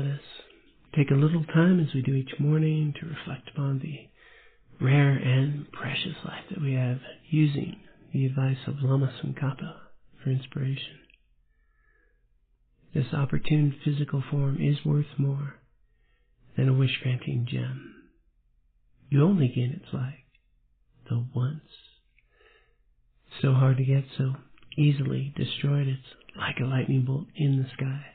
let us take a little time, as we do each morning, to reflect upon the rare and precious life that we have, using the advice of Lama Tsongkhapa for inspiration. This opportune physical form is worth more than a wish-granting gem. You only gain its like, though once. So hard to get, so easily destroyed, it's like a lightning bolt in the sky.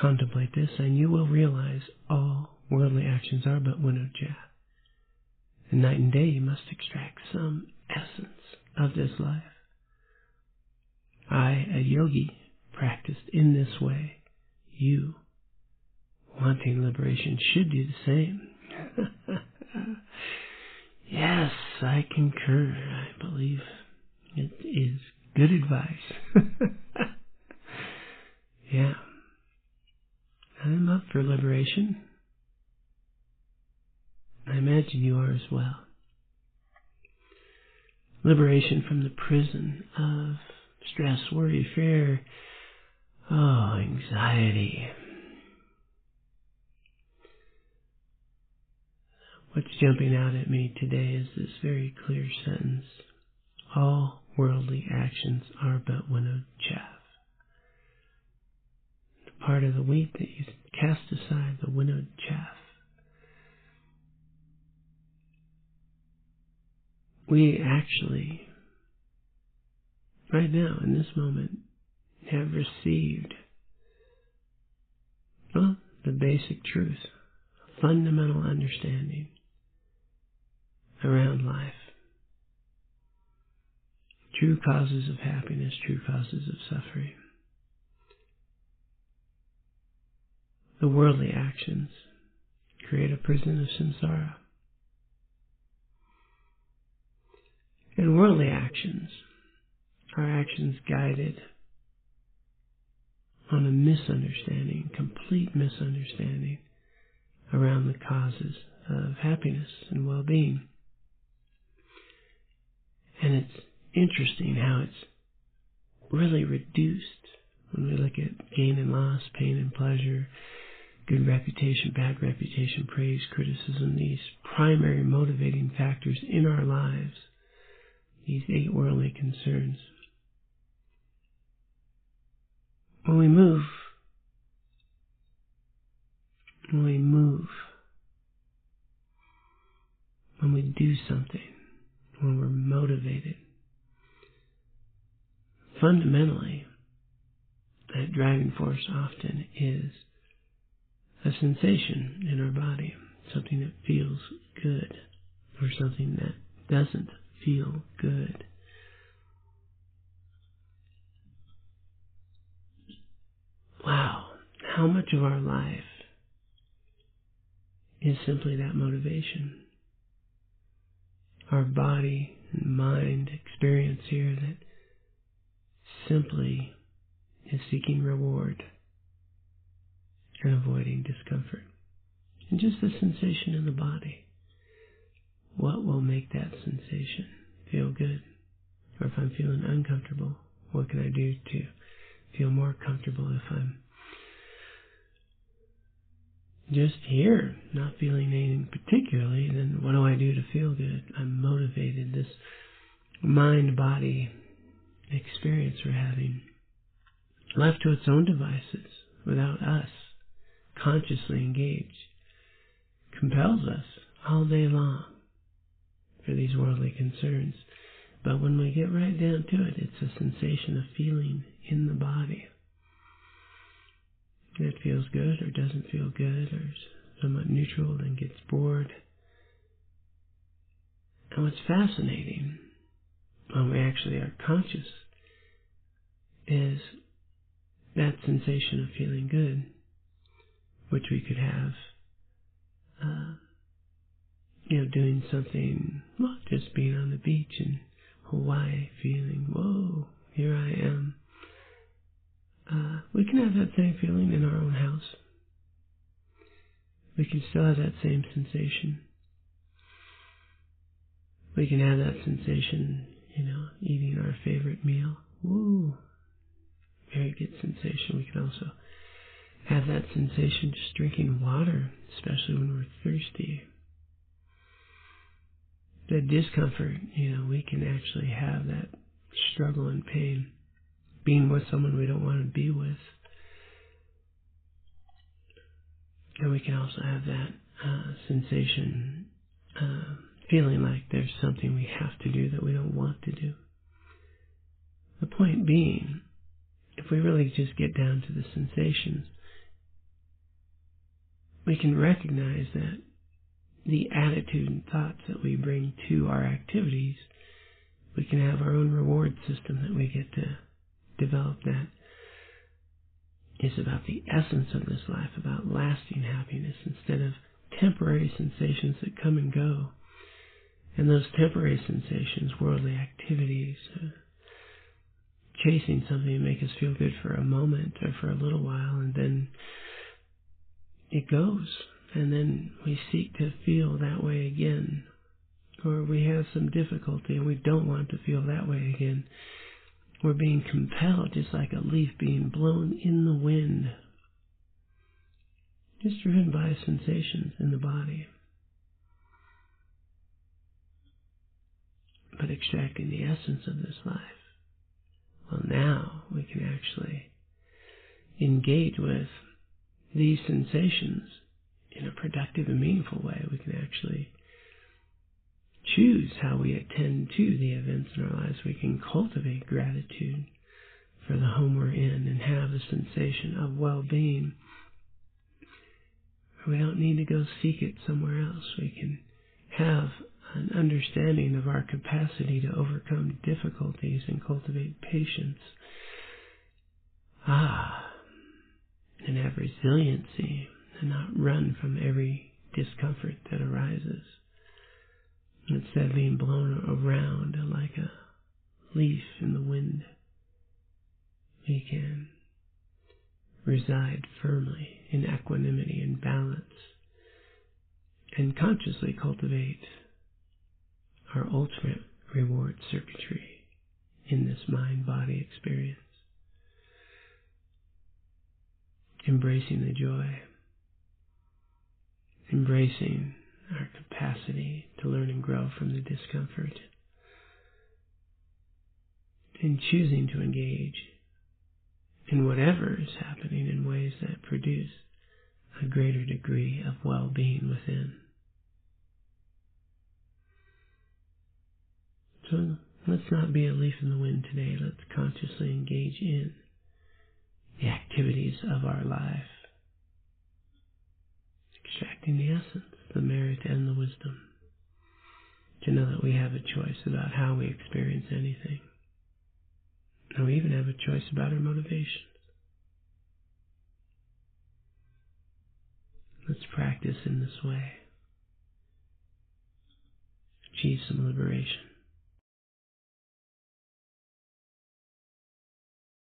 Contemplate this, and you will realize all worldly actions are but winnowed chaff. And night and day you must extract some essence of this life. I, a yogi, practiced in this way. You, wanting liberation, should do the same. Yes, I concur. I believe it is good advice. Yeah. I'm up for liberation. I imagine you are as well. Liberation from the prison of stress, worry, fear, anxiety. What's jumping out at me today is this very clear sentence: all worldly actions are but winnowed chaff. The part of the wheat that you cast aside, the winnowed chaff. We actually, right now, in this moment, have received, the basic truth, a fundamental understanding around life. True causes of happiness, true causes of suffering. The worldly actions create a prison of samsara. And worldly actions are actions guided on a misunderstanding, complete misunderstanding around the causes of happiness and well-being. And it's interesting how it's really reduced when we look at gain and loss, pain and pleasure, good reputation, bad reputation, praise, criticism, these primary motivating factors in our lives, these 8 worldly concerns. When we move, when we do something, when we're motivated, fundamentally, that driving force often is a sensation in our body, something that feels good, or something that doesn't feel good. Wow, how much of our life is simply that motivation? Our body and mind experience here that simply is seeking reward and avoiding discomfort. And just the sensation in the body. What will make that sensation feel good? Or if I'm feeling uncomfortable, what can I do to feel more comfortable? If I'm just here, not feeling anything particularly, then what do I do to feel good? I'm motivated. This mind-body experience we're having, left to its own devices, without us consciously engaged, compels us all day long for these worldly concerns. But when we get right down to it, it's a sensation of feeling in the body. It feels good or doesn't feel good, or somewhat neutral, then gets bored. And what's fascinating, when we actually are conscious, is that sensation of feeling good, which we could have, doing something, just being on the beach in Hawaii, feeling, whoa, here I am. We can have that same feeling in our own house. We can still have that same sensation. We can have that sensation, eating our favorite meal. Woo! Very good sensation. We can also have have that sensation just drinking water, especially when we're thirsty. The discomfort, we can actually have that struggle and pain being with someone we don't want to be with. And we can also have that sensation, feeling like there's something we have to do that we don't want to do. The point being, if we really just get down to the sensations, we can recognize that the attitude and thoughts that we bring to our activities, we can have our own reward system that we get to develop that is about the essence of this life, about lasting happiness instead of temporary sensations that come and go. And those temporary sensations, worldly activities, chasing something to make us feel good for a moment or for a little while, and then it goes. And then we seek to feel that way again. Or we have some difficulty and we don't want to feel that way again. We're being compelled, just like a leaf being blown in the wind. Just driven by sensations in the body. But extracting the essence of this life. Well, now we can actually engage with these sensations in a productive and meaningful way. We can actually choose how we attend to the events in our lives. We can cultivate gratitude for the home we're in and have a sensation of well-being. We don't need to go seek it somewhere else. We can have an understanding of our capacity to overcome difficulties and cultivate patience. And have resiliency and not run from every discomfort that arises. Instead of being blown around like a leaf in the wind, we can reside firmly in equanimity and balance and consciously cultivate our ultimate reward circuitry in this mind-body experience. Embracing the joy, embracing our capacity to learn and grow from the discomfort, and choosing to engage in whatever is happening in ways that produce a greater degree of well-being within. So let's not be a leaf in the wind today. Let's consciously engage in the activities of our life, extracting the essence, the merit, and the wisdom, to know that we have a choice about how we experience anything. And we even have a choice about our motivations. Let's practice in this way. Achieve some liberation.